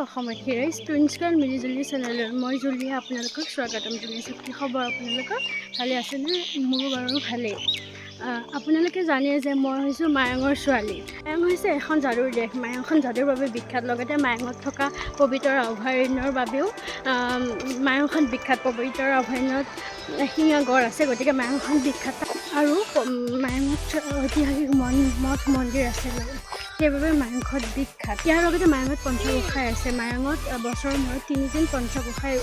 অসমবাসী ৰাইজ টুইনস্কাৰ মিলিজুলি চেনেলৰ মই জুলিয়ে আপোনালোকক স্বাগতম জনাইছোঁ। কি খবৰ আপোনালোকৰ? ভালে আছেনে? মোৰো বাৰু ভালেই। আপোনালোকে জানে যে মই হৈছোঁ মায়ঙৰ ছোৱালী। মায়ং হৈছে এখন যাদুৰ দেশ। মায়ংখন যাদুৰ বাবে বিখ্যাত। লগতে মায়ঙত থকা পবিতৰা অভয়াৰণ্যৰ বাবেও মায়ংখন বিখ্যাত। পবিতৰা অভয়াৰণ্যত এশিঙীয়া গড় আছে, গতিকে মায়ংখন বিখ্যাত। আৰু মায়ঙত ঐতিহাসিক মঠ মন্দিৰ আছে, সেইবাবে মায়ংখন বিখ্যাত। ইয়াৰ লগতে মায়ঙত পঞ্চগোসাঁই আছে। মায়ঙত বছৰৰ মূৰত 3 দিন পঞ্চগোসাঁই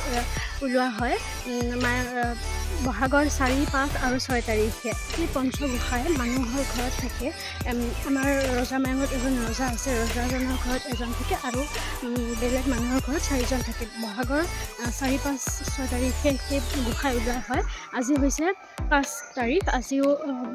ওলোৱা হয়। বহাগৰ 4, 5 আৰু 6 তাৰিখে এই পঞ্চগোসাঁই মানুহৰ ঘৰত থাকে। আমাৰ ৰজা মায়ঙত এজন ৰজা আছে, ৰজাজনৰ ঘৰত এজন থাকে আৰু বেলেগ মানুহৰ ঘৰত 4জন থাকে। বহাগৰ 4, 5, 6 তাৰিখে সেই গোসাঁই ওলোৱা হয়। আজি হৈছে 5 তাৰিখ, আজিও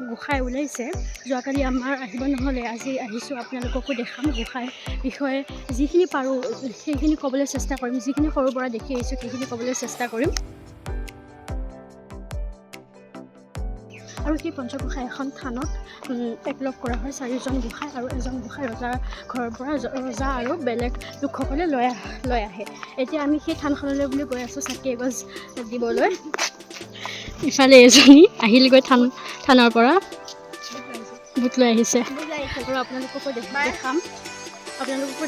গোসাঁই ওলাইছে। যোৱাকালি আমাৰ আহিব নহ'লে, আজি আহিছোঁ, আপোনালোককো দেখাম। গোসাঁইৰ বিষয়ে যিখিনি পাৰোঁ সেইখিনি ক'বলৈ চেষ্টা কৰিম। যিখিনি সৰুৰ পৰা দেখি আহিছোঁ সেইখিনি ক'বলৈ চেষ্টা কৰিম। আৰু সেই পঞ্চগোসাঁই এখন থানত একলগ কৰা হয়। 4জন গোসাঁই আৰু এজন গোসাঁই ৰজাৰ ঘৰৰ পৰা ৰজা আৰু বেলেগ লোকসকলে লৈ আহে। এতিয়া আমি সেই থানখনলৈ বুলি গৈ আছোঁ চাকি এগছ দিবলৈ। ইফালে এজনী আহিলগৈ থানৰ পৰা বুট লৈ আহিছে আৰু আপোনালোককো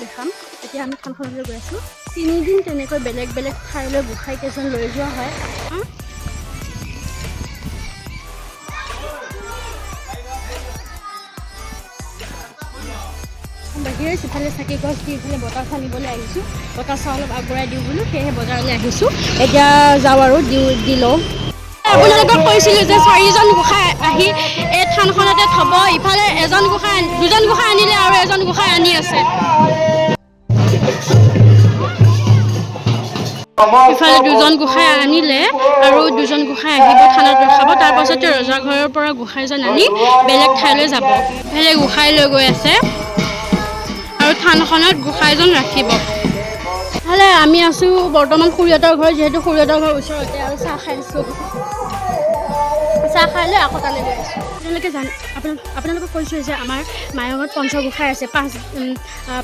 দেখাম। এতিয়া আমি থানখনলৈ গৈ আছোঁ। 3 দিন তেনেকৈ বেলেগ বেলেগ ঠাইলৈ গোসাঁইকেইজন লৈ যোৱা হয়। বাহিৰে সিফালে চাকি গছ দি ইফালে বতাহ আনিবলৈ আহিছোঁ। বতাহ অলপ আগবঢ়াই দিওঁ বোলো, সেয়েহে বজাৰলৈ আহিছোঁ। এতিয়া যাওঁ আৰু দি লওঁ। আপোনালোকক কৈছিলোঁ যে 4জন গোসাঁই আহি এই থানখনতে থ'ব। ইফালে 2জন গোসাঁই আনিলে আৰু এজন গোসাঁই আনি আছে। ইফালে 2জন গোসাঁই আনিলে আৰু 2জন গোসাঁই আহিব, থানাত ৰখাব। তাৰ পাছতে ৰজা ঘৰৰ পৰা গোসাঁইজন আনি বেলেগ ঠাইলৈ যাব। বেলেগ গোসাঁই লৈ গৈ আছে আৰু থানখনত গোসাঁইজন ৰাখিব। ইফালে আমি আছোঁ বৰ্তমান খুৰীহঁতৰ ঘৰ, যিহেতু খুৰীহঁতৰ ঘৰৰ ওচৰতে, আৰু চাহ খাই আছোঁ। চাহ খাই লৈ আকৌ তালৈ গৈ আছোঁ। আপোনালোকক কৈছোঁ যে আমাৰ মায়ঙত পঞ্চগোসাঁই আছে।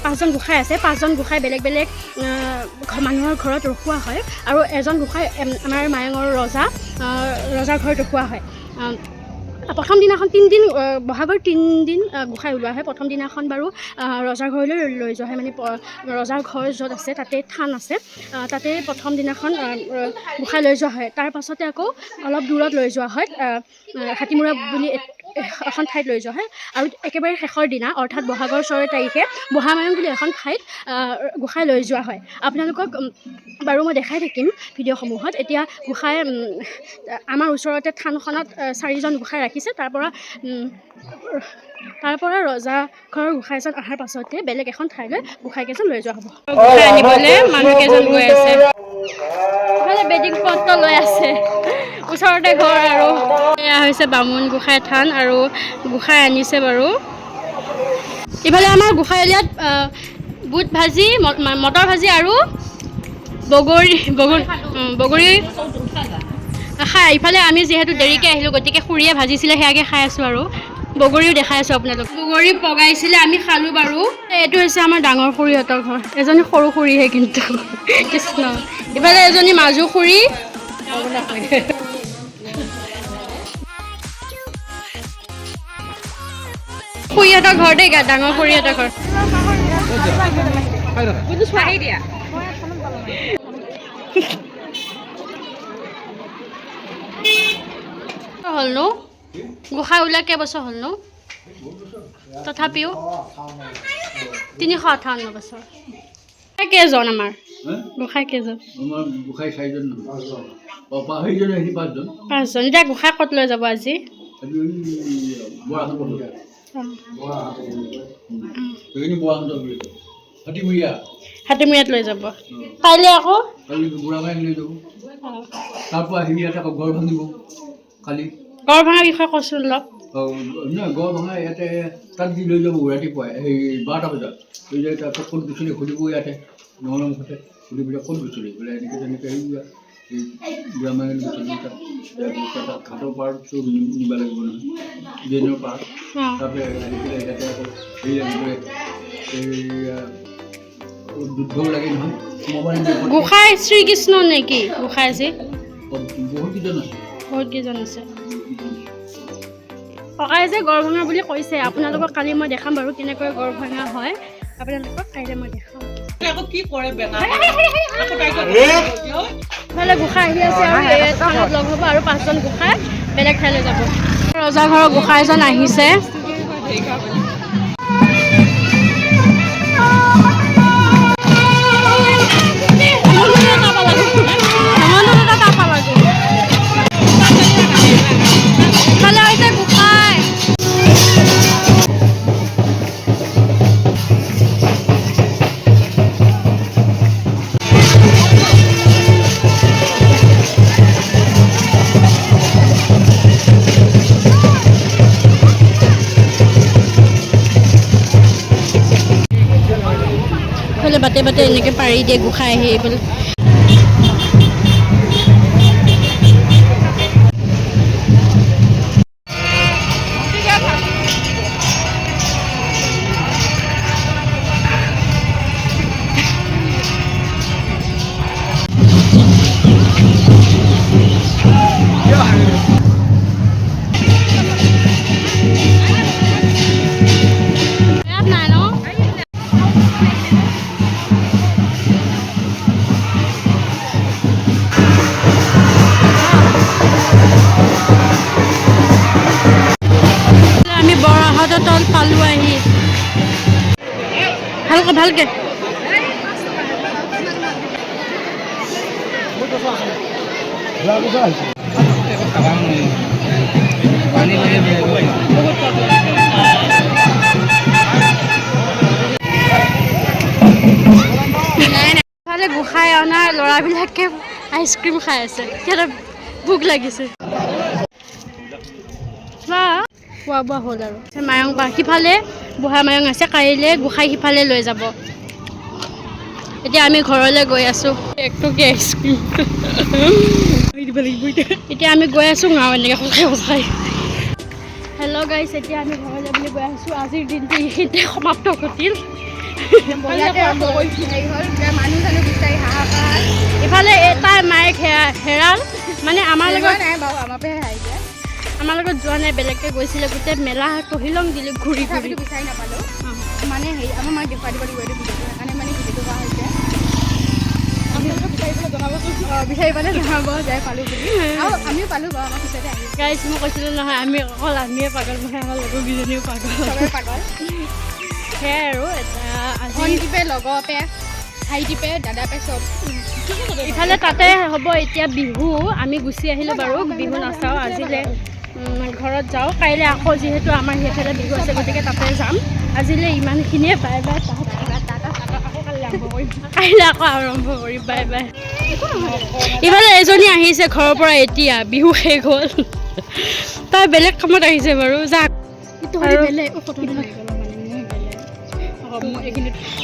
5জন গোসাঁই আছে। 5জন গোসাঁই বেলেগ বেলেগ মানুহৰ ঘৰত ৰখোৱা হয় আৰু এজন গোসাঁই আমাৰ মায়ঙৰ ৰজাৰ ঘৰত ৰখোৱা হয়। প্ৰথম দিনাখন 3 দিন, বহাগৰ 3 দিন গোসাঁই ওলোৱা হয়। প্ৰথম দিনাখন বাৰু ৰজাৰ ঘৰলৈ লৈ যোৱা হয়, মানে ৰজাৰ ঘৰ য'ত আছে তাতে থান আছে, তাতে প্ৰথম দিনাখন গোসাঁই লৈ যোৱা হয়। তাৰ পাছতে আকৌ অলপ দূৰত লৈ যোৱা হয়, হাতীমূৰা বুলি এখন ঠাইত লৈ যোৱা হয়। আৰু একেবাৰে শেষৰ দিনা, অৰ্থাৎ বহাগৰ 6 তাৰিখে বহামায়ং বুলি এখন ঠাইত গোসাঁই লৈ যোৱা হয়। আপোনালোকক বাৰু মই দেখাই থাকিম ভিডিঅ'সমূহত। এতিয়া গোসাঁই আমাৰ ওচৰতে থানখনত 4জন গোসাঁই ৰাখিছে। তাৰ পৰা ৰজা ঘৰৰ গোসাঁইজন অহাৰ পাছতে বেলেগ এখন ঠাইলৈ গোসাঁইকেইজন লৈ যোৱা হ'ব। গোসাঁই আনিবলৈ মানুহকেইজন গৈ আছে। ইফালে বেডিং পত্ৰ লৈ আছে, ওচৰতে ঘৰ। আৰু এয়া হৈছে বামুণ গোসাঁই থান, আৰু গোসাঁই আনিছে বাৰু। ইফালে আমাৰ গোসাঁইলিয়াত বুট ভাজি, মটৰ ভাজি আৰু বগৰী খাই। ইফালে আমি যিহেতু দেৰিকৈ আহিলোঁ, গতিকে খুৰীয়ে ভাজিছিলে, সেয়াকে খাই আছোঁ। আৰু বগৰীও দেখাই আছোঁ আপোনালোক। বগৰী পগাইছিলে, আমি খালোঁ বাৰু। এইটো হৈছে আমাৰ ডাঙৰ খুৰীহঁতৰ ঘৰ। এজনী সৰু খুৰীহে কিন্তু, কৃষ্ণ। ইফালে এজনী মাজু খুৰী, খুৰীহঁতৰ ঘৰ দেই, ডাঙৰ খুৰীহঁতৰ ঘৰ। হ'ল ন গোসাঁই ওলোৱা কেইবছৰ হ'ল ন? তথাপিও 358 বছৰ। কেইজন আমাৰ গোসাঁই? কেইজন? গোসাঁই 4জন। 5জন। এতিয়া গোসাঁই ক'ত লৈ যাব আজি? হাতীমূৰীয়াত লৈ যাব। কাইলৈ আকৌ তাৰ পৰা আহিবি, ইয়াত আকৌ গড় ভাঙিব। কালি গড় ভাঙাৰ বিষয়ে কৈছোঁ অলপ। গড় ভাঙা ইয়াতে তাত দি লৈ যাব ৰাতিপুৱাই, এই 12টা বজাত লৈ যায়। তাৰপিছত ক'ত গৈছিলে সুধিব, ইয়াতে নহ'লে মুখতে সুধি পেলাই ক'ত গৈছিলে বোলে, এনেকৈ তেনেকৈ এই বুঢ়া মাঙি গৈছিলে। তাত ঘাটৰ পাৰত চব নিব লাগিব নহয়, ড্ৰেইনৰ পাৰত। তাৰপৰা আহি পেলাই ইয়াতে আকৌ হেৰি লাগিব, এই যুদ্ধও লাগে নহয় সোমাব নিদিয়ে গোসাঁই শ্ৰীকৃষ্ণ নেকি গোসাঁইজী বহুত কেইজন আছে বহুত কেইজন আছে ককাই যে গড় ভঙা বুলি কৈছে আপোনালোকক কালি মই দেখাম বাৰু কেনেকৈ গড় ভঙা হয় আপোনালোকক কাইলৈ মই দেখাম ইফালে গোসাঁই আহি আছে আৰু এই থানত লগ হ'ব আৰু 5জন গোসাঁই বেলেগ ঠাইলৈ যাব ৰজাঘৰৰ গোসাঁই এজন আহিছে ইফালে হৈছে গোসাঁই বাটে বাটে এনেকৈ পাৰি দিয়ে গোসাঁই আহি এইফালে তল পালো আহি ভালকে ভালকে গোসাঁই অনা ল'ৰাবিলাকে আইচক্ৰীম খাই আছে সিহঁতৰ ভোক লাগিছে খোৱা বোৱা হ'ল আৰু মায়ং পা সিফালে বুঢ়া মায়ং আছে কাইলৈ গোসাঁই সিফালে লৈ যাব এতিয়া আমি ঘৰলৈ গৈ আছোঁ একটকীয়া আইচক্ৰীম এতিয়া আমি গৈ আছোঁ গাঁও এনেকৈ সঁচাই সঁচাই হেল্ল' গাইছ এতিয়া আমি ঘৰলৈ বুলি গৈ আছোঁ আজিৰ দিনটো এইখিনিতে সমাপ্ত ঘটিল ইফালে এটা মাইক হেৰাল মানে আমাৰ লগত আমাৰ লগত যোৱা নাই বেলেগকৈ গৈছিলে গোটেই মেলা তহিলং দিলোঁ ঘূৰি ঘূৰি বিচাৰি নাপালোঁ মানে হেৰি আমাৰ মাক দেখুৱাই দিব লাগিব এইটো ভিডিঅ'টো সেইকাৰণে মানে ভিডিঅ'টো কৰা হৈছে বিচাৰি পালে জনাব যাই পালোঁ বুলি আৰু আমিও পালোঁ বাৰু আমাৰ পিছতে আহি গাইছ মই কৈছিলোঁ নহয় আমি অকল আমিয়ে পাগল নহয় আমাৰ লগৰকেইজনীও পাগল চবেই পাগল সেয়াই আৰু ভণ্টিপে লগৰপে ভাইটিপে দাদাপে চব ইফালে তাতে হ'ব এতিয়া বিহু আমি গুচি আহিলোঁ বাৰু বিহু নাচাওঁ আজিলৈ ঘৰত যাওঁ কাইলৈ আকৌ যিহেতু আমাৰ সেইফালে বিহু আছে গতিকে তাতে যাম আজিলৈ ইমানখিনিয়ে বাই বাই কাইলৈ আকৌ আৰম্ভ কৰিম বাই বাই ইফালে এজনী আহিছে ঘৰৰ পৰা এতিয়া বিহু শেষ হ'ল তাই বেলেগ কামত আহিছে বাৰু যাক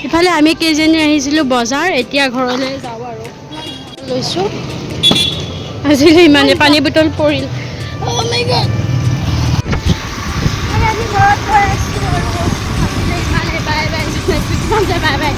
ইফালে আমি কেইজনী আহিছিলোঁ বজাৰ এতিয়া ঘৰলৈ যাওঁ আৰু লৈছোঁ আজিলৈ ইমানে পানী বটল পৰিল Oh my god! Bye bye.